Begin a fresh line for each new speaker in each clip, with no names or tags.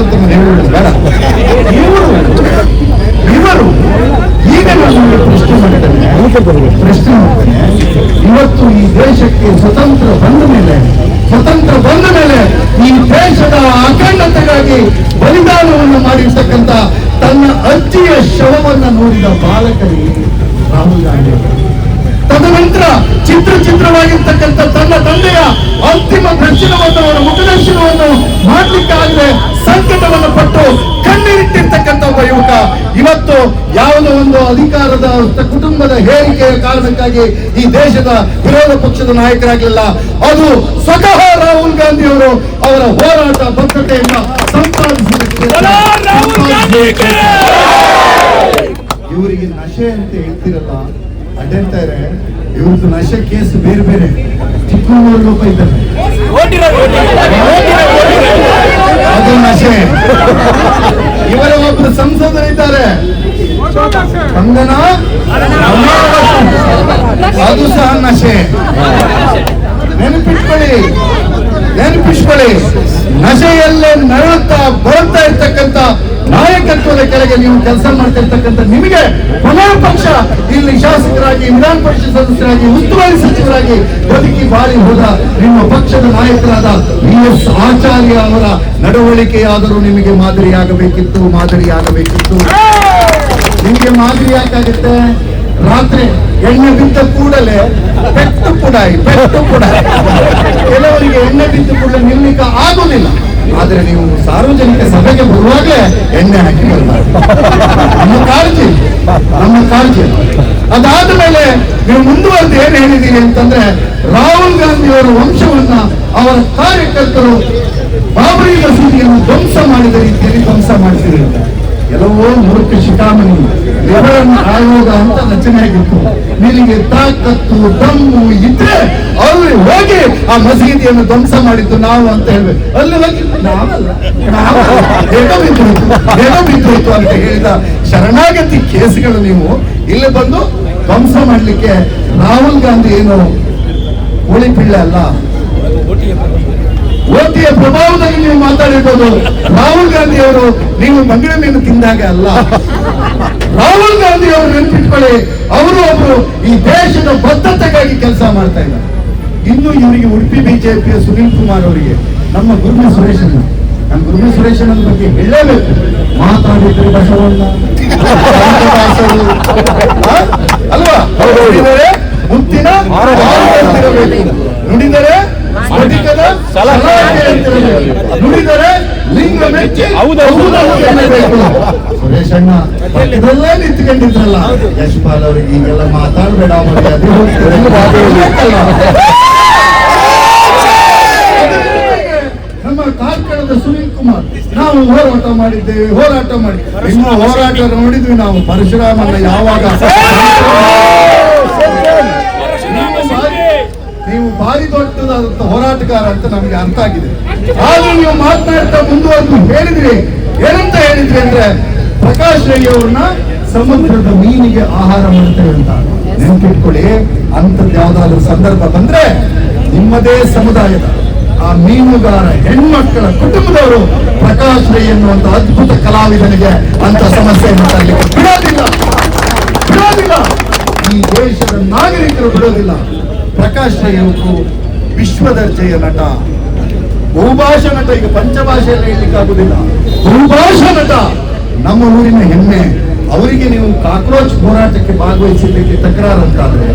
ಅಂತ ಹೇಳುವುದು ಬೇಡ. ಇವರು ಈಗ ನಾನು ಪ್ರಶ್ನೆ ಮಾಡ್ತೇನೆ, ಇವತ್ತು ಈ ದೇಶಕ್ಕೆ ಸ್ವತಂತ್ರ ಬಂದ ಮೇಲೆ ಈ ದೇಶದ ಅಖಂಡತೆಗಾಗಿ ಬಲಿದಾನವನ್ನು ಮಾಡಿರ್ತಕ್ಕಂಥ ತನ್ನ ಅಜ್ಜಿಯ ಶವವನ್ನು ನೋಡಿದ ಬಾಲಕರಿಗೆ ರಾಹುಲ್ ಗಾಂಧಿ, ತದನಂತರ ಚಿತ್ರವಾಗಿರ್ತಕ್ಕಂಥ ತನ್ನ ತಂದೆಯ ಅಂತಿಮ ದರ್ಶನವನ್ನು, ಅವರ ಮುಖದರ್ಶನವನ್ನು ಮಾಡಲಿಕ್ಕಾಗದೆ ಸಂಕಟವನ್ನು ಪಟ್ಟು ಕಣ್ಣೀರಿಟ್ಟಿರ್ತಕ್ಕಂಥ ಒಬ್ಬ ಯುವಕ ಇವತ್ತು ಯಾವುದೋ ಒಂದು ಅಧಿಕಾರದ ಕುಟುಂಬದ ಹೇರಿಕೆಯ ಕಾರಣಕ್ಕಾಗಿ ಈ ದೇಶದ ವಿರೋಧ ಪಕ್ಷದ ನಾಯಕರಾಗಲಿಲ್ಲ. ಅದು ಸ್ವತಃ ರಾಹುಲ್ ಗಾಂಧಿ ಅವರು ಅವರ ಹೋರಾಟ ಬದ್ಧತೆಯಿಂದ ಇವರಿಗೆ ನಶೆ ಅಂತ ಹೇಳ್ತಿರಲ್ಲ, ಅಡ್ಡಂತಾರೆ. ಇವ್ರದ್ದು ನಶೆ ಕೇಸ್ ಬೇರೆ ಬೇರೆ. ಚಿಕ್ಕಮಗಳೂರು ಲೋಕ ಇದ್ದಾರೆ, ಅದು ನಶೆ. ಇವರ ಒಬ್ಬರು ಸಂಸದರಿದ್ದಾರೆ, ಕಂಗನ, ಅದು ಸಹ ನಶೆ. ನೆನಪಿಟ್ಕೊಳ್ಳಿ, ನಶೆಯಲ್ಲೇ ನರಳುತ್ತಾ ಬರುತ್ತಾ ಇರ್ತಕ್ಕಂಥ ನಾಯಕತ್ವದ ಕೆಳಗೆ ನೀವು ಕೆಲಸ ಮಾಡ್ತಿರ್ತಕ್ಕಂಥ ನಿಮಗೆ ಕೊನೆಯ ಪಕ್ಷ ಇಲ್ಲಿ ಶಾಸಕರಾಗಿ, ವಿಧಾನ ಪರಿಷತ್ ಸದಸ್ಯರಾಗಿ, ಉಸ್ತುವಾರಿ ಸಚಿವರಾಗಿ ಬದುಕಿ ಬಾಳಿ ಹೋದ ನಿಮ್ಮ ಪಕ್ಷದ ನಾಯಕರಾದ BS ಆಚಾರ್ಯ ಅವರ ನಡವಳಿಕೆಯಾದರೂ ನಿಮಗೆ ಮಾದರಿಯಾಗಬೇಕಿತ್ತು. ನಿಮಗೆ ಮಾದರಿ ಯಾಕಾಗುತ್ತೆ? ರಾತ್ರಿ ಎಣ್ಣೆ ಬಿದ್ದ ಕೂಡಲೇ ಪೆಟ್ಟು ಪುಡಾಯಿ. ಕೆಲವರಿಗೆ ಎಣ್ಣೆ ಬಿದ್ದ ಕೂಡಲೇ ನಿಲ್ಲಿಕ್ಕೆ ಆಗುದಿಲ್ಲ. ಆದ್ರೆ ನೀವು ಸಾರ್ವಜನಿಕ ಸಭೆಗೆ ಬರುವಾಗಲೇ ಎಣ್ಣೆ ಹಾಕಿ ಬರಬಾರ್ದು. ನಮ್ಮ ಕಾಳಜಿ. ಅದಾದ ಮೇಲೆ ನೀವು ಮುಂದುವರೆದು ಏನ್ ಹೇಳಿದೀರಿ ಅಂತಂದ್ರೆ, ರಾಹುಲ್ ಗಾಂಧಿ ಅವರ ವಂಶವನ್ನ ಅವರ ಕಾರ್ಯಕರ್ತರು ಬಾಬರಿ ಮಸೀದಿಯನ್ನು ಧ್ವಂಸ ಮಾಡಿದ ರೀತಿಯಲ್ಲಿ ಧ್ವಂಸ ಮಾಡಿಸಿದ್ರು. ಎಲ್ಲವೋ ಮೂರ್ಖ ಶಿಖಾಮಣಿ ಲಿಬರಲ್ ಆಯೋಗ ಅಂತ ರಚನೆ ಆಗಿತ್ತು. ನಿನಗೆ ತಾಕತ್ತು ದಮ್ಮು ಇದ್ರೆ ಅವ್ರಿಗೆ ಹೋಗಿ ಆ ಮಸೀದಿಯನ್ನು ಧ್ವಂಸ ಮಾಡಿದ್ದು ನಾವು ಅಂತ ಹೇಳ್ಬೇಕು. ಅಲ್ಲಿ ಹೋಗಿ ಬಿದ್ದೋಯ್ತು ಅಂತ ಹೇಳಿದ ಶರಣಾಗತಿ ಕೇಸ್ಗಳು ನೀವು ಇಲ್ಲಿ ಬಂದು ಧ್ವಂಸ ಮಾಡ್ಲಿಕ್ಕೆ ರಾಹುಲ್ ಗಾಂಧಿ ಏನು ಉಳಿಪಿಳ್ಳ ಅಲ್ಲ, ಓಟಿಯ ಪ್ರಭಾವದಲ್ಲಿ ನೀವು ಮಾತಾಡಿರ್ಬೋದು. ರಾಹುಲ್ ಗಾಂಧಿ ಅವರು ನೀವು ಮಂಗಳ ಮೀನು ತಿಂದಾಗ ಅಲ್ಲ. ರಾಹುಲ್ ಗಾಂಧಿ ಅವರು ನೆನಪಿಟ್ಕೊಳ್ಳಿ, ಅವರು ಒಬ್ರು ಈ ದೇಶದ ಬದ್ಧತೆಗಾಗಿ ಕೆಲಸ ಮಾಡ್ತಾ ಇದ್ದಾರೆ. ಇನ್ನು ಇವರಿಗೆ ಉಡುಪಿ ಬಿಜೆಪಿಯ ಸುನೀಲ್ ಕುಮಾರ್ ಅವರಿಗೆ ನಮ್ಮ ಗುರುಮೆ ಸುರೇಶನ ಬಗ್ಗೆ ಹೇಳಲೇಬೇಕು. ಮಾತಾಡಿದ್ರೆ ಬಸವಣ್ಣ ಅಲ್ವಾ, ಮುತ್ತಿನ ನುಡಿದರೆ ನುಡಿದರೆ ಲಿಂಗ ಮೆಚ್ಚಿ ಸುರೇಶಣ್ಣ ಇದೆಲ್ಲ ನಿಂತ್ಕೊಂಡಿದ್ರಲ್ಲ. ಯಶ್ಪಾಲ್ ಅವರಿಗೆ ಈಗೆಲ್ಲ ಮಾತಾಡಬೇಡ, ನಮ್ಮ ಕಾರ್ಕಳದ ಸುನೀಲ್ ಕುಮಾರ್ ನಾವು ಹೋರಾಟ ಮಾಡಿ ನಿಮ್ಮ ಹೋರಾಟ ನೋಡಿದ್ವಿ ನಾವು. ಪರಶುರಾಮನ್ನ ಯಾವಾಗ ನೀವು ಭಾರಿ ದೊಡ್ಡದಾದಂತ ಹೋರಾಟಗಾರ ಅಂತ ನಮ್ಗೆ ಅರ್ಥ ಆಗಿದೆ. ಆದ್ರೂ ನೀವು ಮಾತನಾಡ್ತಾ ಮುಂದುವರೆದು ಹೇಳಿದ್ರಿ. ಏನಂತ ಹೇಳಿದ್ರಿ ಅಂದ್ರೆ, ಪ್ರಕಾಶ್ ರೈ ಅವ್ರನ್ನ ಸಮುದ್ರದ ಮೀನಿಗೆ ಆಹಾರ ಮಾಡ್ತೇವೆ ಅಂತ. ನೆನಪಿಟ್ಕೊಳ್ಳಿ, ಅಂತದ್ ಯಾವ್ದಾದ್ರು ಸಂದರ್ಭ ಬಂದ್ರೆ ನಿಮ್ಮದೇ ಸಮುದಾಯದ ಆ ಮೀನುಗಾರ ಹೆಣ್ಮಕ್ಕಳ ಕುಟುಂಬದವರು ಪ್ರಕಾಶ್ ರೈ ಎನ್ನುವಂತ ಅದ್ಭುತ ಕಲಾವಿದನಿಗೆ ಅಂತ ಸಮಸ್ಯೆಯನ್ನು ತರಲಿಕ್ಕೆ ಬಿಡೋದಿಲ್ಲ. ಈ ದೇಶದ ನಾಗರಿಕರು ಬಿಡೋದಿಲ್ಲ. ಪ್ರಕಾಶ್ ರೈ ಅವರು ವಿಶ್ವದರ್ಜೆಯ ನಟ, ಬಹುಭಾಷಾ ನಟ. ಈಗ ಪಂಚಭಾಷೆಯಲ್ಲಿ ಹೇಳಲಿಕ್ಕೆ ಆಗುದಿಲ್ಲ, ಬಹುಭಾಷಾ ನಟ, ನಮ್ಮ ಊರಿನ ಹೆಮ್ಮೆ. ಅವರಿಗೆ ನೀವು ಕಾಕ್ರೋಚ್ ಹೋರಾಟಕ್ಕೆ ಭಾಗವಹಿಸಿದ್ದಕ್ಕೆ ತಕರಾರು ಅಂತಾದ್ರೆ,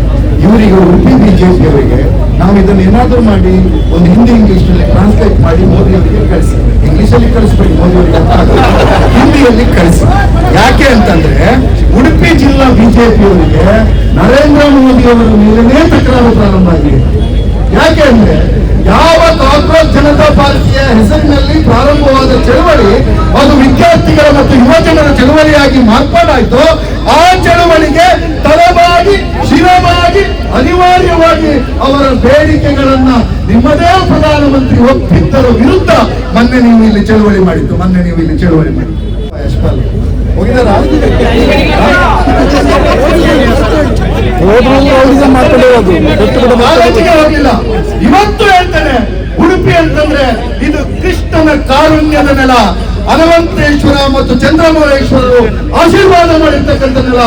ಇವರಿಗೆ ಉಡುಪಿ ಬಿಜೆಪಿ ಅವರಿಗೆ ನಾವು ಇದನ್ನು ಏನಾದರೂ ಮಾಡಿ ಒಂದು ಹಿಂದಿ ಇಂಗ್ಲಿಷ್ ನಲ್ಲಿ ಟ್ರಾನ್ಸ್ಲೇಟ್ ಮಾಡಿ ಮೋದಿ ಅವರಿಗೆ ಕಳಿಸಿ. ಇಂಗ್ಲಿಷಲ್ಲಿ ಕಳಿಸ್ಬೇಡಿ, ಮೋದಿ ಅವರಿಗೆ ಹಿಂದಿಯಲ್ಲಿ ಕಳಿಸಿ. ಯಾಕೆ ಅಂತಂದ್ರೆ, ಉಡುಪಿ ಜಿಲ್ಲಾ ಬಿಜೆಪಿ ಅವರಿಗೆ ನರೇಂದ್ರ ಮೋದಿ ಅವರ ಮೇಲೇ ತಕರಾರು ಪ್ರಾರಂಭ ಆಗಿದೆ. ಯಾಕೆ ಅಂದ್ರೆ, ಯಾವ ಕಾಂಗ್ರೆಸ್ ಜನತಾ ಪಾರ್ಟಿಯ ಹೆಸರಿನಲ್ಲಿ ಪ್ರಾರಂಭವಾದ ಚಳವಳಿ ಅದು ವಿದ್ಯಾರ್ಥಿಗಳ ಮತ್ತು ಯುವಜನರ ಚಳವಳಿಯಾಗಿ ಮಾರ್ಪಾಡಾಯ್ತು. ಆ ಚಳವಳಿಗೆ ತಲೆಬಾಗಿ ಶಿರವಾಗಿ ಅನಿವಾರ್ಯವಾಗಿ ಅವರ ಬೇಡಿಕೆಗಳನ್ನ ನಿಮ್ಮದೇ ಪ್ರಧಾನಮಂತ್ರಿ ಒಪ್ಪಿದ್ದರ ವಿರುದ್ಧ ಮೊನ್ನೆ ನೀವು ಇಲ್ಲಿ ಚಳವಳಿ ಮಾಡಿದ್ದು. ಯಶ್ಪಾಲ್ ಹೋಗಿದಾರ ಹೋಗಿಲ್ಲ. ಇವತ್ತು ಹೇಳ್ತೇನೆ, ಉಡುಪಿ ಅಂತಂದ್ರೆ ಇದು ಕೃಷ್ಣನ ಕಾರುಣ್ಯದ ನೆಲ. ಹನುಮಂತೇಶ್ವರ ಮತ್ತು ಚಂದ್ರಮೌಳೇಶ್ವರರು ಆಶೀರ್ವಾದ ಮಾಡಿರ್ತಕ್ಕಂಥ ನೆಲ.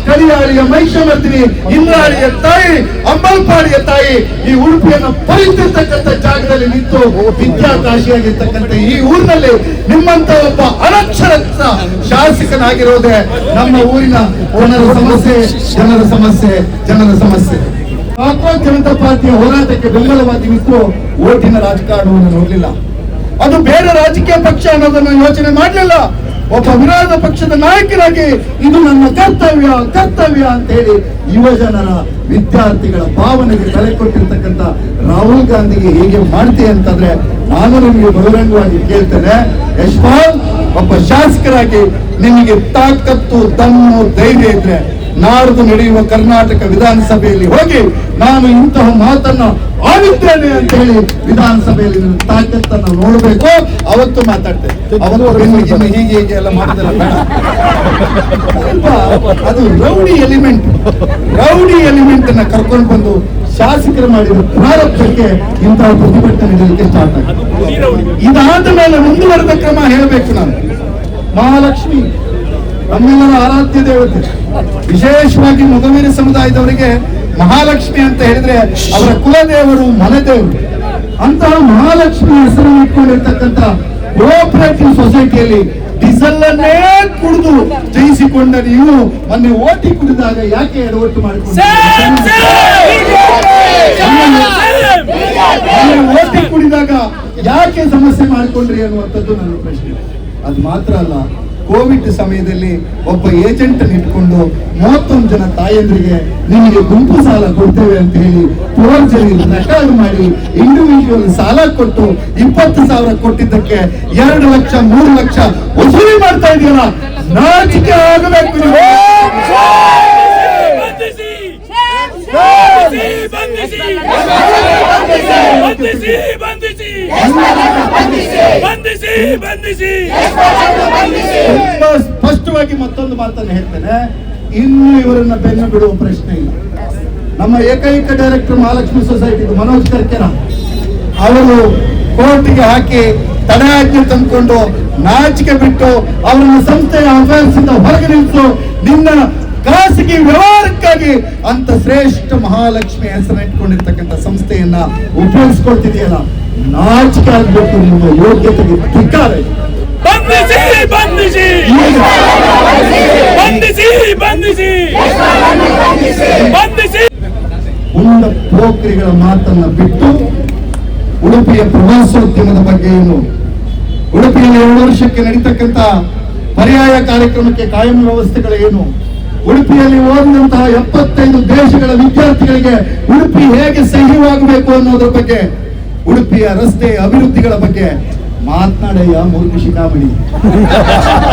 ಕರಿಯಾಳಿಯ ಮಹಿಷಮರ್ದಿನಿ, ಇಂದ್ರಾಳಿಯ ತಾಯಿ, ಅಂಬಲ್ಪಾಡಿಯ ತಾಯಿ ಈ ಉಡುಪಿಯನ್ನು ಪರಿತಿರ್ತಕ್ಕಂಥ ಜಾಗದಲ್ಲಿ ನಿಂತು ವಿದ್ಯಾಕಾಶಿಯಾಗಿರ್ತಕ್ಕಂಥ ಈ ಊರಿನಲ್ಲಿ ನಿಮ್ಮಂತ ಒಬ್ಬ ಅನಕ್ಷರಸ್ಥ ಶಾಸಕನಾಗಿರೋದೇ ನಮ್ಮ ಊರಿನ ಜನರ ಸಮಸ್ಯೆ. ಕಾಂಗ್ರೆಸ್ ಜನತಾ ಪಾರ್ಟಿಯ ಹೋರಾಟಕ್ಕೆ ಬೆಂಬಲವಾಗಿ ನಿಂತು ಓಟಿನ ರಾಜಕಾರಣವನ್ನು ನೋಡಲಿಲ್ಲ. ಅದು ಬೇರೆ ರಾಜಕೀಯ ಪಕ್ಷ ಅನ್ನೋದನ್ನು ಯೋಚನೆ ಮಾಡಲಿಲ್ಲ. ಒಬ್ಬ ವಿರೋಧ ಪಕ್ಷದ ನಾಯಕರಾಗಿ ಇದು ನನ್ನ ಕರ್ತವ್ಯ ಅಂತ ಹೇಳಿ ಯುವಜನರ ವಿದ್ಯಾರ್ಥಿಗಳ ಭಾವನೆಗೆ ತಲೆ ಕೊಟ್ಟಿರ್ತಕ್ಕಂಥ ರಾಹುಲ್ ಗಾಂಧಿಗೆ ಹೇಗೆ ಮಾಡ್ತೀಯ ಅಂತಂದ್ರೆ ನಾನು ನಿಮಗೆ ಬಹಿರಂಗವಾಗಿ ಕೇಳ್ತೇನೆ, ಯಶ್ಪಾಲ್ ಒಬ್ಬ ಶಾಸಕರಾಗಿ ನಿಮಗೆ ತಾಕತ್ತು, ದಮ್ಮು, ಧೈರ್ಯ ಇದ್ರೆ ನಾಡ್ದು ನಡೆಯುವ ಕರ್ನಾಟಕ ವಿಧಾನಸಭೆಯಲ್ಲಿ ಹೋಗಿ ನಾನು ಇಂತಹ ಮಾತನ್ನ ಆಡಿದ್ದೇನೆ ಅಂತ ಹೇಳಿ ವಿಧಾನಸಭೆಯಲ್ಲಿ ತಾಕತ್ತನ್ನು ನೋಡಬೇಕು. ಅವತ್ತು ಮಾತಾಡ್ತೇನೆ. ಅವತ್ತು ಹೀಗೆ ಎಲ್ಲ ಮಾಡಿದ್ರೆ ಅದು ರೌಡಿ ಎಲಿಮೆಂಟ್ ಅನ್ನ ಕರ್ಕೊಂಡು ಬಂದು ಶಾಸಕರು ಮಾಡಿದ ಪ್ರಾರಂಭಕ್ಕೆ ಇಂತಹ ಪ್ರತಿಭಟನೆ ನಡೆಯಲಿಕ್ಕೆ ಸ್ಟಾರ್ಟ್ ಆಗಿದೆ. ಇದಾದ ಮೇಲೆ ಮುಂದುವರೆದ ಕ್ರಮ ಹೇಳಬೇಕು. ನಾನು ಮಹಾಲಕ್ಷ್ಮಿ ನಮ್ಮೆಲ್ಲರ ಆರಾಧ್ಯ ದೇವತೆ, ವಿಶೇಷವಾಗಿ ಮೊಗವೀರ ಸಮುದಾಯದವರಿಗೆ ಮಹಾಲಕ್ಷ್ಮಿ ಅಂತ ಹೇಳಿದ್ರೆ ಅವರ ಕುಲದೇವರು, ಮನೆದೇವರು. ಅಂತಹ ಮಹಾಲಕ್ಷ್ಮಿ ಹೆಸರು ಇಟ್ಕೊಂಡಿರ್ತಕ್ಕಂಥ ಕೋಆಪರೇಟಿವ್ ಸೊಸೈಟಿಯಲ್ಲಿ ಡೀಸೆಲ್ ಅನ್ನೇ ಕುಡಿದು ಜಯಿಸಿಕೊಂಡ ನೀವು ಮೊನ್ನೆ ಓಟಿ ಕುಡಿದಾಗ ಯಾಕೆ ಎಡವಟ್ಟು ಮಾಡಿಕೊಂಡು ಓಟಿ ಕುಡಿದಾಗ ಯಾಕೆ ಸಮಸ್ಯೆ ಮಾಡಿಕೊಂಡ್ರಿ ಅನ್ನುವಂಥದ್ದು ನನ್ನ ಪ್ರಶ್ನೆ. ಅದು ಮಾತ್ರ ಅಲ್ಲ, ಕೋವಿಡ್ ಸಮಯದಲ್ಲಿ ಒಬ್ಬ ಏಜೆಂಟ್ ಇಟ್ಕೊಂಡು 31 ಜನ ತಾಯಂದ್ರಿಗೆ ನಿಮಗೆ ಗುಂಪು ಸಾಲ ಕೊಡ್ತೇವೆ ಅಂತ ಹೇಳಿ ಫೋರ್ಜರಿ ರೆಕಾರ್ಡ್ ಮಾಡಿ ಇಂಡಿವಿಜುವಲ್ ಸಾಲ ಕೊಟ್ಟು 20,000 ಕೊಟ್ಟಿದ್ದಕ್ಕೆ 2 ಲಕ್ಷ 3 ಲಕ್ಷ ವಸೂಲಿ ಮಾಡ್ತಾ ಇದೆಯಲ್ಲ, ನಾಚಿಕೆ ಆಗಬೇಕು. ಸ್ಪಷ್ಟವಾಗಿ ಮತ್ತೊಂದು ಮಾತನ್ನು ಹೇಳ್ತೇನೆ, ಇನ್ನು ಇವರನ್ನ ಬೆನ್ನು ಬಿಡುವ ಪ್ರಶ್ನೆ ಇಲ್ಲ. ನಮ್ಮ ಏಕೈಕ ಡೈರೆಕ್ಟರ್ ಮಹಾಲಕ್ಷ್ಮಿ ಸೊಸೈಟಿ ಮನೋಜ್ ಕರ್ಕೆರ ಅವರು ಕೋರ್ಟಿಗೆ ಹಾಕಿ ತಡೆಯಾಜ್ಞೆ ತಂದುಕೊಂಡು ನಾಚಿಕೆ ಬಿಟ್ಟು ಅವರನ್ನ ಸಂಸ್ಥೆಯ ಅಫೇರ್ಸ್ ಇಂದ ಹೊರಗೆ ನಿಲ್ಲಿಸು, ನಿನ್ನ ಖಾಸಗಿ ವ್ಯವಹಾರಕ್ಕಾಗಿ ಅಂತ ಶ್ರೇಷ್ಠ ಮಹಾಲಕ್ಷ್ಮಿ ಹೆಸರನ್ನ ಇಟ್ಕೊಂಡಿರ್ತಕ್ಕಂಥ ಸಂಸ್ಥೆಯನ್ನ ಉಪಯೋಗಿಸ್ಕೊಳ್ತಿದೆಯಲ್ಲ, ನಾಚಿಕೆ ಆಗ್ಬೇಕು. ನಿಮ್ಮ ಯೋಗ್ಯತೆಗೆ ಧಿಕ್ಕಾರ. ಉಂಡ ಪೋಖ್ರಿಗಳ ಮಾತನ್ನ ಬಿಟ್ಟು ಉಡುಪಿಯ ಪ್ರವಾಸೋದ್ಯಮದ ಬಗ್ಗೆ ಏನು, ಉಡುಪಿಯಲ್ಲಿ 2 ವರ್ಷಕ್ಕೆ ನಡೀತಕ್ಕಂಥ ಪರ್ಯಾಯ ಕಾರ್ಯಕ್ರಮಕ್ಕೆ ಕಾಯಂ ವ್ಯವಸ್ಥೆಗಳೇನು, ಉಡುಪಿಯಲ್ಲಿ ಓದಿದಂತಹ 75 ದೇಶಗಳ ವಿದ್ಯಾರ್ಥಿಗಳಿಗೆ ಉಡುಪಿ ಹೇಗೆ ಸಹ್ಯವಾಗಬೇಕು ಅನ್ನೋದ್ರ ಬಗ್ಗೆ, ಉಡುಪಿಯ ರಸ್ತೆ ಅಭಿವೃದ್ಧಿಗಳ ಬಗ್ಗೆ ಮಾತನಾಡಯ್ಯ ಮೂರ್ಖ ಶಿಖಾಮಣಿ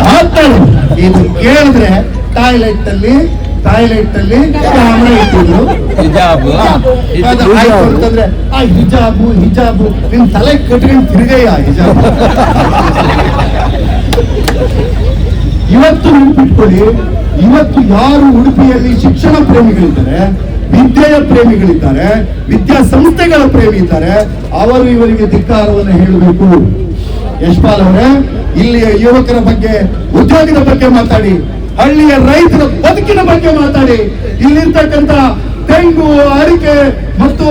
ಮಾತನಾಡಿ. ಇದು ಕೇಳಿದ್ರೆ ಟಾಯ್ಲೆಟ್ ಅಲ್ಲಿ ಕ್ಯಾಮ್ರಾ ಇಟ್ಟಿದ್ರು ಅಂತಂದ್ರೆ ಆ ಹಿಜಾಬು ನಿನ್ ತಲೆ ಕಟ್ಕೊಂಡು ತಿರುಗಯ್ಯ ಹಿಜಾಬು. ಇವತ್ತು ನೆನಪಿಟ್ಕೊಳ್ಳಿ, ಇವತ್ತು ಯಾರು ಉಡುಪಿಯಲ್ಲಿ ಶಿಕ್ಷಣ ಪ್ರೇಮಿಗಳಿದ್ದಾರೆ, ವಿದ್ಯೆಯ ಪ್ರೇಮಿಗಳಿದ್ದಾರೆ, ವಿದ್ಯಾಸಂಸ್ಥೆಗಳ ಪ್ರೇಮಿ ಇದ್ದಾರೆ, ಅವರು ಇವರಿಗೆ ಧಿಕ್ಕಾರವನ್ನು ಹೇಳಬೇಕು. ಯಶ್ಪಾಲ್ ಅವರೇ, ಇಲ್ಲಿಯ ಯುವಕರ ಬಗ್ಗೆ, ಉದ್ಯೋಗದ ಬಗ್ಗೆ ಮಾತಾಡಿ, ಹಳ್ಳಿಯ ರೈತರ ಬದುಕಿನ ಬಗ್ಗೆ ಮಾತಾಡಿ, ಇಲ್ಲಿರ್ತಕ್ಕಂಥ ತೆಂಗು, ಅಡಿಕೆ ಮತ್ತು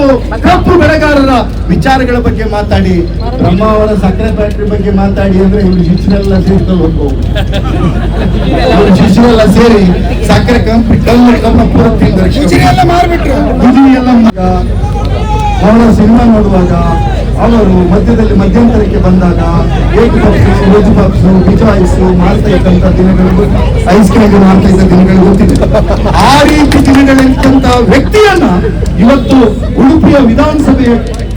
ಕಬ್ಬು ಬೆಳೆಗಾರರ ವಿಚಾರಗಳ ಬಗ್ಗೆ ಮಾತಾಡಿ, ಬ್ರಹ್ಮಾವರ ಸಕ್ಕರೆ ಫ್ಯಾಕ್ಟರಿ ಬಗ್ಗೆ ಮಾತಾಡಿ ಅಂದ್ರೆ ಇವರು ಶಿಕ್ಷಣೆಲ್ಲ ಸೇರಿಸ್ಕೊಂಡು ಶಿಕ್ಷಣೆಲ್ಲ ಸೇರಿ ಸಕ್ಕರೆ ಕಂಪನಿ ಕಬ್ಬು ಪೂರ ಎಲ್ಲ ಮಾರ್ಬಿಟ್ರು. ಅವರ ಸಿನಿಮಾ ನೋಡುವಾಗ ಅವರು ಮಧ್ಯಂತರಕ್ಕೆ ಬಂದಾಗ ಏಕ್ ಪಪ್ಸು, ವೆಜ್ ಪಪ್ಸು, ಪಿಜಾಯಿಸು ಮಾಡ್ತಾ ಇದ್ದಂತ ದಿನಗಳು, ಐಸ್ ಕ್ರೀಮ್ ಮಾಡ್ತಾ ಇದ್ದ ದಿನಗಳು ಗೊತ್ತಿದೆ. ಆ ರೀತಿ ದಿನಗಳಿದ್ದಂತ ವ್ಯಕ್ತಿಯನ್ನ ಇವತ್ತು ಉಡುಪಿಯ ವಿಧಾನಸಭೆಯ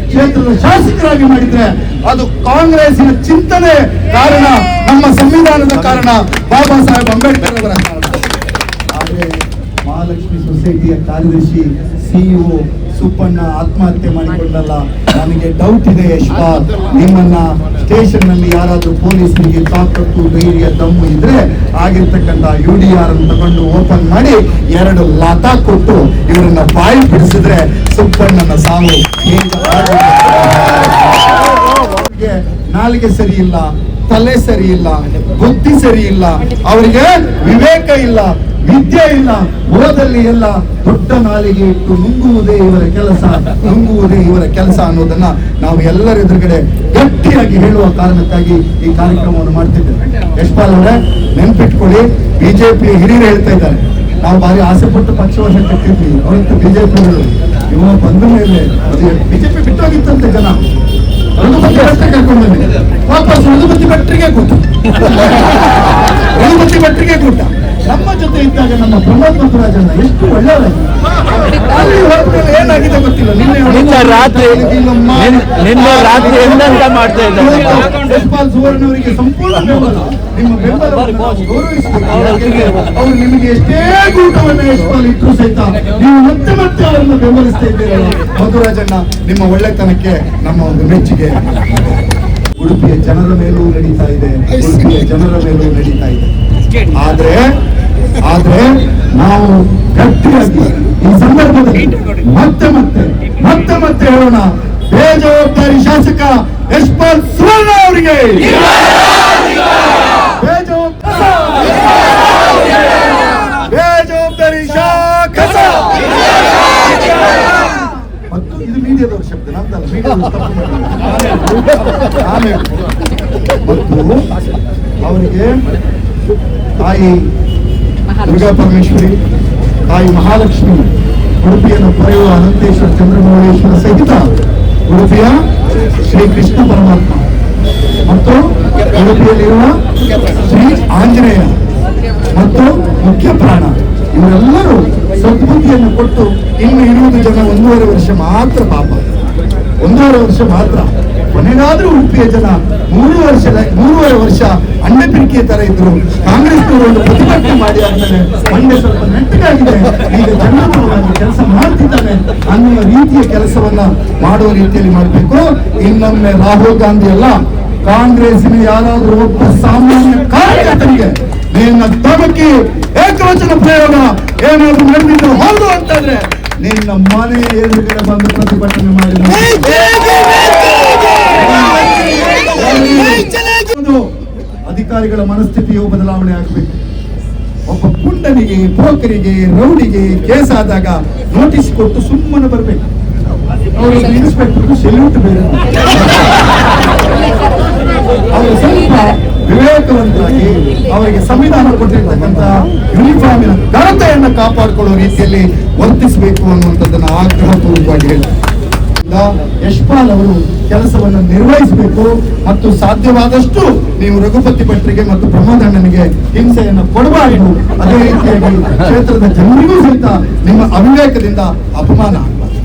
ಕ್ಷೇತ್ರದ ಶಾಸಕರಾಗಿ ಮಾಡಿದ್ರೆ ಅದು ಕಾಂಗ್ರೆಸ್ಸಿನ ಚಿಂತನೆ ಕಾರಣ, ನಮ್ಮ ಸಂವಿಧಾನದ ಕಾರಣ, ಬಾಬಾ ಸಾಹೇಬ್ ಅಂಬೇಡ್ಕರ್ ಅವರ ಕಾರಣ. ಆದರೆ ಮಹಾಲಕ್ಷ್ಮಿ ಸೊಸೈಟಿಯ ಕಾರ್ಯದರ್ಶಿ ಸಿಇಒ ಸುಪ್ಪಣ್ಣ ಆತ್ಮಹತ್ಯೆ ಮಾಡಿಕೊಂಡಲ್ಲ, ನನಗೆ ಡೌಟ್ ಇದೆ ಯಶ್ಪಾಲ್, ನಿಮ್ಮನ್ನ ಸ್ಟೇಷನ್ ನಲ್ಲಿ ಯಾರಾದ್ರೂ ಪೊಲೀಸರಿಗೆ ತಾಕತ್ತು, ಧೈರ್ಯ, ದಮ್ಮು ಇದ್ರೆ ಆಗಿರ್ತಕ್ಕಂಥ UDR ಅನ್ನು ತಗೊಂಡು ಓಪನ್ ಮಾಡಿ 2 ಲಾತಾ ಕೊಟ್ಟು ಇವರನ್ನ ಬಾಯಿ ಬಿಡಿಸಿದ್ರೆ ಸುಪ್ಪಣ್ಣನ ಸಾವು ನಾಲಿಗೆ ಸರಿ ಇಲ್ಲ, ತಲೆ ಸರಿ ಇಲ್ಲ, ಬುದ್ಧಿ ಸರಿ ಇಲ್ಲ, ಅವರಿಗೆ ವಿವೇಕ ಇಲ್ಲ, ವಿದ್ಯೆ ಇಲ್ಲ, ಓದಲ್ಲಿ ಎಲ್ಲ ದೊಡ್ಡ ನಾಲಿಗೆ ಇಟ್ಟು ನುಂಗುವುದೇ ಇವರ ಕೆಲಸ ಅನ್ನೋದನ್ನ ನಾವು ಎಲ್ಲರ ಎದುರುಗಡೆ ಗಟ್ಟಿಯಾಗಿ ಹೇಳುವ ಕಾರಣಕ್ಕಾಗಿ ಈ ಕಾರ್ಯಕ್ರಮವನ್ನು ಮಾಡ್ತಿದ್ದೇವೆ. ಯಶ್ಪಾಲ್ ಅವರೇ, ನೆನ್ಪಿಟ್ಕೊಳ್ಳಿ, ಬಿಜೆಪಿ ಹಿರಿಯರು ಹೇಳ್ತಾ ಇದ್ದಾರೆ, ನಾವು ಭಾರಿ ಆಸೆ ಪಟ್ಟು ಪಕ್ಷವನ್ನು ಕಟ್ಟಿದ್ವಿ, ಅವತ್ತು ಬಿಜೆಪಿಗಳು ಇವ ಬಂದ ಮೇಲೆ ಬಿಜೆಪಿ ಬಿಟ್ಟೋಗಿತ್ತಂತೆ ಜನ, ರಘುಪತಿ ಭಟ್ರಿಗೆ ಕರ್ಕೊಂಡು ಬಂದಿದೆ, ವಾಪಸ್ ರಘುಪತಿ ಭಟ್ರಿಗೆ ಕೂಟ ನಮ್ಮ ಜೊತೆ ಇದ್ದಾಗ ನಮ್ಮ ಪ್ರಮೋದ್ ಮಧ್ವರಾಜಣ್ಣ ಎಷ್ಟು ಒಳ್ಳೆಯವರು. ಏನಾಗಿದೆ ಗೊತ್ತಿಲ್ಲ, ನಿನ್ನೆ ರಾತ್ರಿ ಮಾಡ್ತಾ ಇದ್ದಾರೆ. ಯಶ್ಪಾಲ್ ಸುವರ್ಣ ಅವರಿಗೆ ಸಂಪೂರ್ಣ ಬೆಂಬಲ, ನಿಮ್ಮ ಬೆಂಬಲವನ್ನು ಗೌರವಿಸಬೇಕು. ಅವರು ನಿಮಗೆ ಎಷ್ಟೇ ಕೂಟವನ್ನು ಯಶ್ಪಾಲ್ ಇಟ್ಟರು ಸಹಿತ ನೀವು ಮತ್ತೆ ಅವರನ್ನು ಬೆಂಬಲಿಸ್ತಾ ಇದ್ದೀರಲ್ಲ ಮಧುರಾಜಣ್ಣ, ನಿಮ್ಮ ಒಳ್ಳೆತನಕ್ಕೆ ನಮ್ಮ ಒಂದು ಮೆಚ್ಚುಗೆ. ಉಡುಪಿಯ ಜನರ ಮೇಲೂ ನಡೀತಾ ಇದೆ, ಆದ್ರೆ ನಾವು ಗಟ್ಟಿಯಾಗಿ ಈ ಸಂದರ್ಭದಲ್ಲಿ ಮತ್ತೆ ಹೇಳೋಣ, ಬೇಜವಾಬ್ದಾರಿ ಶಾಸಕ ಯಶ್ಪಾಲ್ ಸುವರ್ಣ ಅವರಿಗೆ ಬೇಜವಾಬ್ದಾರಿ ಶಾಸಕ. ಮತ್ತು ಇದು ಮೀಡಿಯಾದವರ ಶಬ್ದ, ನಮ್ದಲ್ಲ. ಮತ್ತು ಅವರಿಗೆ ತಾಯಿ ದುರ್ಗಾ ಪರಮೇಶ್ವರಿ, ತಾಯಿ ಮಹಾಲಕ್ಷ್ಮಿ, ಉಡುಪಿಯನ್ನು ಪಡೆಯುವ ಅನಂತೇಶ್ವರ ಚಂದ್ರಮೌಳೇಶ್ವರ ಸಹಿತ ಉಡುಪಿಯ ಶ್ರೀ ಕೃಷ್ಣ ಪರಮಾತ್ಮ ಮತ್ತು ಉಡುಪಿಯಲ್ಲಿರುವ ಶ್ರೀ ಆಂಜನೇಯ ಮತ್ತು ಮುಖ್ಯ ಪ್ರಾಣ ಇವರೆಲ್ಲರೂ ಸದ್ಬುದ್ಧಿಯನ್ನು ಕೊಟ್ಟು ಇನ್ನು ಇರುವುದು ಜನ 1.5 ವರ್ಷ ಮಾತ್ರ, ಪಾಪ 1.5 ವರ್ಷ ಮಾತ್ರ. ಕೊನೆಗಾದ್ರೂ ಉಡುಪಿಯ ಜನ 3.5 ವರ್ಷ ಅಂಡಪಿರಿಕೆಯ ತರ ಇದ್ರು. ಕಾಂಗ್ರೆಸ್ನವರು ಒಂದು ಪ್ರತಿಭಟನೆ ಮಾಡಿ ಆದ್ಮೇಲೆ ಮಂಡ್ಯ ಸ್ವಲ್ಪ ನೆಟ್ಟಗಾಗಿದೆ, ಈಗ ಜನಪರವಾಗಿ ಕೆಲಸ ಮಾಡ್ತಿದ್ದಾನೆ ಅನ್ನುವ ರೀತಿಯ ಕೆಲಸವನ್ನ ಮಾಡುವ ರೀತಿಯಲ್ಲಿ ಮಾಡಬೇಕು. ಇನ್ನೊಮ್ಮೆ ರಾಹುಲ್ ಗಾಂಧಿ ಅಲ್ಲ, ಕಾಂಗ್ರೆಸ್ಸಿನ ಯಾರಾದ್ರೂ ಒಬ್ಬ ಸಾಮಾನ್ಯ ಕಾರ್ಯಕರ್ತರಿಗೆ ನಿನ್ನ ಧಮಕಿ ಏಕವಚನ ಪ್ರಯೋಗ ಏನಾದ್ರು ನಡೆದಿದ್ದು ಹೌದು ಅಂತಂದ್ರೆ ನಿನ್ನ ಮನೆ ಎದುರುಗಡೆ ಬಂದು ಪ್ರತಿಭಟನೆ ಮಾಡಿ ಅಧಿಕಾರಿಗಳ ಮನಸ್ಥಿತಿಯು ಬದಲಾವಣೆ ಆಗಬೇಕು. ಒಬ್ಬ ಪುಂಡನಿಗೆ, ಪೋಕರಿಗೆ, ರೌಡಿಗೆ ಕೇಸ್ ಆದಾಗ ನೋಟಿಸ್ ಕೊಟ್ಟು ಸುಮ್ಮನೆ ಬರಬೇಕು. ಅವರು ಇನ್ಸ್ಪೆಕ್ಟರ್ ಸೆಲ್ಯೂಟ್ ಬೇರೆ, ಅವರು ಸ್ವಲ್ಪ ವಿವೇಕವಂತರಾಗಿ ಅವರಿಗೆ ಸಂವಿಧಾನ ಕೊಟ್ಟಿರ್ತಕ್ಕಂಥ ಯೂನಿಫಾರ್ಮಿನ ಘನತೆಯನ್ನು ಕಾಪಾಡಿಕೊಳ್ಳುವ ರೀತಿಯಲ್ಲಿ ವರ್ತಿಸಬೇಕು ಅನ್ನುವಂಥದ್ದನ್ನು ಆಗ್ರಹಪೂರ್ವಕವಾಗಿ ಹೇಳಿ ಯಶ್ಪಾಲ್ ಅವರು ಕೆಲಸವನ್ನು ನಿರ್ವಹಿಸಬೇಕು. ಮತ್ತು ಸಾಧ್ಯವಾದಷ್ಟು ನೀವು ರಘುಪತಿ ಭಟ್ರಿಗೆ ಮತ್ತು ಪ್ರಮೋದ್ ಅಣ್ಣನಿಗೆ ಹಿಂಸೆಯನ್ನು ಕೊಡಬಾರದು. ಅದೇ ರೀತಿಯಾಗಿ ಕ್ಷೇತ್ರದ ಜನರಿಗೂ ಸಹಿತ ನಿಮ್ಮ ಅವಿವೇಕದಿಂದ ಅಪಮಾನ ಆಗಬಾರದು.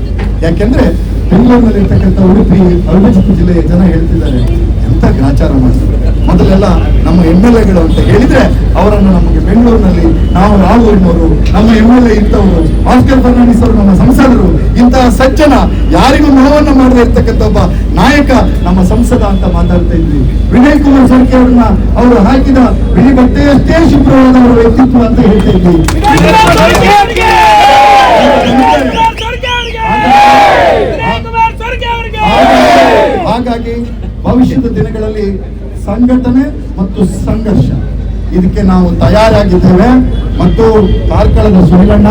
ಯಾಕೆಂದ್ರೆ ಬೆಂಗಳೂರಿನಲ್ಲಿರ್ತಕ್ಕಂಥ ಉಡುಪಿ ಅವಿಭಜಿತ ಜಿಲ್ಲೆಯ ಜನ ಹೇಳ್ತಿದ್ದಾರೆ, ಎಂತ ಗ್ರಾಚಾರ ಮಾಡ್ತಾರೆ. ಮೊದಲೆಲ್ಲ ನಮ್ಮ MLA ಅಂತ ಹೇಳಿದ್ರೆ ಅವರನ್ನು ನಮಗೆ ಬೆಂಗಳೂರಿನಲ್ಲಿ ನಾವು ರಾಹುಲ್ನವರು, ನಮ್ಮ MLA ಇಂಥವರು, ಆಸ್ಕರ್ ಫರ್ನಾಂಡಿಸ್ ಅವರು ನಮ್ಮ ಸಂಸದರು, ಇಂತಹ ಸಜ್ಜನ, ಯಾರಿಗೂ ನೋವನ್ನು ಮಾಡದೇ ಇರ್ತಕ್ಕಂಥ ಒಬ್ಬ ನಾಯಕ ನಮ್ಮ ಸಂಸದ ಅಂತ ಮಾತಾಡ್ತಾ ಇದ್ವಿ. ವಿನಯ್ ಕುಮಾರ್ ಸೊರಕೆ ಅವರನ್ನ ಅವರು ಹಾಕಿದ ಬಿಳಿ ಬಟ್ಟೆಯಷ್ಟೇ ಶುಭ್ರವಾದ ಅವರ ವ್ಯಕ್ತಿತ್ವ ಅಂತ ಹೇಳ್ತಾ ಇದ್ವಿ. ಹಾಗಾಗಿ ಭವಿಷ್ಯದ ದಿನಗಳಲ್ಲಿ ಸಂಘಟನೆ ಮತ್ತು ಸಂಘರ್ಷ ಇದಕ್ಕೆ ನಾವು ತಯಾರಾಗಿದ್ದೇವೆ. ಮತ್ತು ಕಾರ್ಕಳದ ಸುನಿಲಣ್ಣ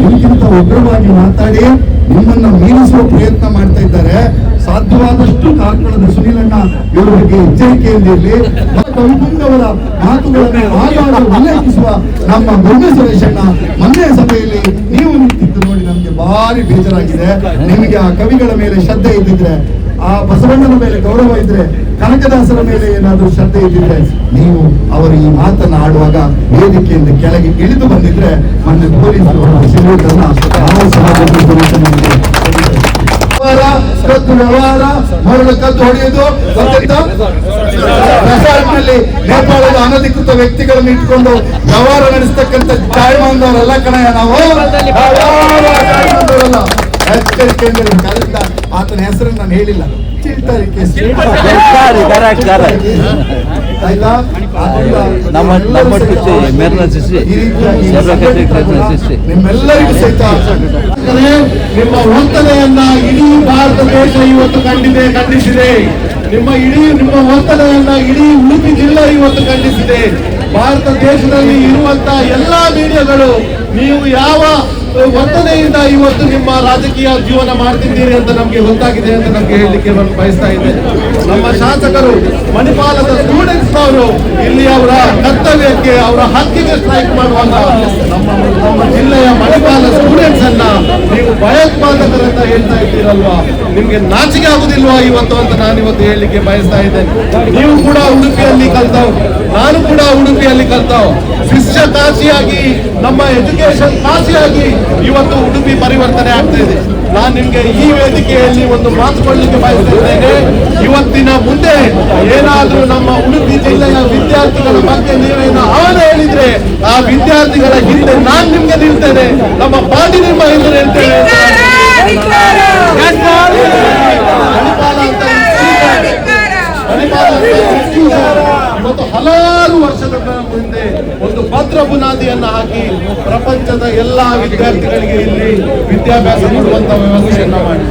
ಇದಕ್ಕಿಂತ ಉಗ್ರವಾಗಿ ಮಾತಾಡಿ ನಿಮ್ಮನ್ನ ಮೀರಿಸುವ ಪ್ರಯತ್ನ ಮಾಡ್ತಾ ಇದ್ದಾರೆ. ಸಾಧ್ಯವಾದಷ್ಟು ಕಾರ್ಕಳದ ಸುನಿಲಣ್ಣ ಇವರಿಗೆ ಎಚ್ಚರಿಕೆಯಿಂದಿರಲಿ. ಕವಿಪುಂಗವರ ಮಾತುಗಳನ್ನು ಆಗಾಗ ಉಲ್ಲೇಖಿಸುವ ನಮ್ಮ ದುರ್ಗ ಸುರೇಶಣ್ಣ ಮೊನ್ನೆ ಸಭೆಯಲ್ಲಿ ನೀವು ನಿಂತಿದ್ದು ನೋಡಿ ನಮ್ಗೆ ಭಾರಿ ಬೇಜಾರಾಗಿದೆ. ನಿಮಗೆ ಆ ಕವಿಗಳ ಮೇಲೆ ಶ್ರದ್ಧೆ ಇದ್ದಿದ್ರೆ, ಆ ಬಸವಣ್ಣನ ಮೇಲೆ ಗೌರವ ಇದ್ರೆ, ಕನಕದಾಸರ ಮೇಲೆ ಏನಾದರೂ ಶ್ರದ್ಧೆ ಇದ್ದಿದ್ರೆ ನೀವು ಅವರು ಈ ಮಾತನ್ನ ಆಡುವಾಗ ವೇದಿಕೆಯಿಂದ ಕೆಳಗೆ ಇಳಿದು ಬಂದಿದ್ರೆ ಮೊನ್ನೆ ಪೊಲೀಸರು ಕದ್ದು ವ್ಯವಹಾರ, ಮರಳು ಕದ್ದು ಹೊಡೆಯುವುದು, ರೆಸಾರ್ಟ್ನಲ್ಲಿ ನೇಪಾಳದ ಅನಧಿಕೃತ ವ್ಯಕ್ತಿಗಳನ್ನು ಇಟ್ಕೊಂಡು ವ್ಯವಹಾರ ನಡೆಸ್ತಕ್ಕಂಥ ಜಾಯಮಾನದವರಲ್ಲ ಕಣಯ್ಯ ನಾವು. ಎಚ್ಚರಿಕೆಯಿಂದ ಆತನ ಹೆಸರನ್ನು ನಾನು ಹೇಳಿಲ್ಲ. ನಿಮ್ಮೆಲ್ಲರಿಗೂ ಸಹಿತ ನಿಮ್ಮ ವಂದನೆಯನ್ನ ಇಡೀ ಭಾರತ ದೇಶ ಇವತ್ತು ಖಂಡಿಸಿದೆ. ನಿಮ್ಮ ವರ್ತನೆಯನ್ನ ಇಡೀ ಉಡುಪಿ ಜಿಲ್ಲೆ ಇವತ್ತು ಖಂಡಿಸಿದೆ. ಭಾರತ ದೇಶದಲ್ಲಿ ಇರುವಂತ ಎಲ್ಲಾ ಮೀಡಿಯಾಗಳು ನೀವು ಯಾವ ವರ್ತನೆಯಿಂದ ಇವತ್ತು ನಿಮ್ಮ ರಾಜಕೀಯ ಜೀವನ ಮಾಡ್ತಿದ್ದೀರಿ ಅಂತ ನಮ್ಗೆ ಗೊತ್ತಾಗಿದೆ ಅಂತ ನಮ್ಗೆ ಹೇಳಲಿಕ್ಕೆ ಬಯಸ್ತಾ ಇದ್ದೇನೆ. ನಮ್ಮ ಶಾಸಕರು ಮಣಿಪಾಲದ ಸ್ಟೂಡೆಂಟ್ಸ್ ಅವರು ಇಲ್ಲಿ ಅವರ ಕರ್ತವ್ಯಕ್ಕೆ ಅವರ ಹಕ್ಕಿಗೆ ಸ್ಟ್ರೈಕ್ ಮಾಡುವಾಗ ನಮ್ಮ ಜಿಲ್ಲೆಯ ಮಣಿಪಾಲ ಸ್ಟೂಡೆಂಟ್ಸ್ ಅನ್ನ ನೀವು ಭಯೋತ್ಪಾದಕರಂತ ಹೇಳ್ತಾ ಇದ್ದೀರಲ್ವಾ, ನಿಮ್ಗೆ ನಾಚಿಕೆ ಆಗುದಿಲ್ವಾ ಇವತ್ತು ಅಂತ ನಾನು ಇವತ್ತು ಹೇಳಲಿಕ್ಕೆ ಬಯಸ್ತಾ ಇದ್ದೇನೆ. ನೀವು ಕೂಡ ಉಡುಪಿಯಲ್ಲಿ ಕಲ್ತವ್ರು, ನಾನು ಕೂಡ ಉಡುಪಿಯಲ್ಲಿ ಕಲ್ತವ್. ಶಿಷ್ಯ ಕಾಶಿಯಾಗಿ ನಮ್ಮ ಎಜುಕೇಶನ್ ಕಾಶಿಯಾಗಿ ಇವತ್ತು ಉಡುಪಿ ಪರಿವರ್ತನೆ ಆಗ್ತಾ ಇದೆ. ನಾನು ನಿಮ್ಗೆ ಈ ವೇದಿಕೆಯಲ್ಲಿ ಒಂದು ಮಾತು ಕೊಡ್ಲಿಕ್ಕೆ ಬಯಸ್ತಾ ಇದ್ದೇನೆ. ಇವತ್ತಿನ ಮುಂದೆ ಏನಾದ್ರೂ ನಮ್ಮ ಉಡುಪಿ ಜಿಲ್ಲೆಯ ವಿದ್ಯಾರ್ಥಿಗಳ ಬಗ್ಗೆ ನೀವೇನು ಅವನ ಹೇಳಿದ್ರೆ ಆ ವಿದ್ಯಾರ್ಥಿಗಳ ಹಿಂದೆ ನಾನು ನಿಮ್ಗೆ ನಿಲ್ತೇನೆ, ನಮ್ಮ ಪಾರ್ಟಿ ನಿಮ್ಮ ಹಿಂದೆ ನಿಲ್ತೇನೆ. ಇವತ್ತು ಹಲವಾರು ವರ್ಷಗಳ ಹಿಂದೆ ಒಂದು ಭದ್ರ ಬುನಾದಿಯನ್ನ ಹಾಕಿ ಪ್ರಪಂಚದ ಎಲ್ಲಾ ವಿದ್ಯಾರ್ಥಿಗಳಿಗೆ ಇಲ್ಲಿ ವಿದ್ಯಾಭ್ಯಾಸ ಕೊಡುವಂತ ವ್ಯವಸ್ಥೆಯನ್ನ ಮಾಡಿ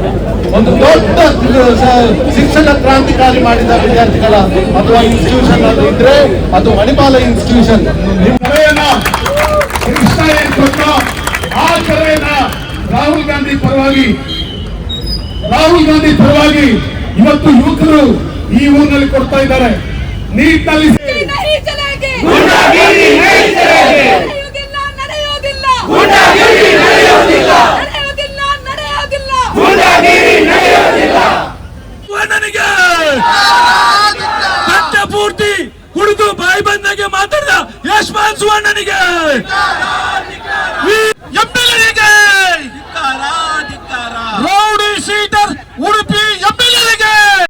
ಒಂದು ದೊಡ್ಡ ಶಿಕ್ಷಣ ಕ್ರಾಂತಿಕಾರಿ ಮಾಡಿದ ವಿದ್ಯಾರ್ಥಿಗಳ ಅಥವಾ ಇನ್ಸ್ಟಿಟ್ಯೂಷನ್ ಅದು ಇದ್ರೆ ಅದು ಮಣಿಪಾಲ ಇನ್ಸ್ಟಿಟ್ಯೂಷನ್. ಆ ಸಭೆಯನ್ನ ರಾಹುಲ್ ಗಾಂಧಿ ಪರವಾಗಿ ಇವತ್ತು ಯುವಕರು ಈ ಊರಿನಲ್ಲಿ ಕೊಡ್ತಾ ಇದ್ದಾರೆ. ನೀಟ್ನಲ್ಲಿ
ನನಗೆ ಪೂರ್ತಿ ಕುಡಿದು ಬಾಯಿ ಬಂದಾಗೆ ಮಾತಾಡಿದ ಯಶ್ವಂತ್ ಸುವರ್ಣನಿಗೆ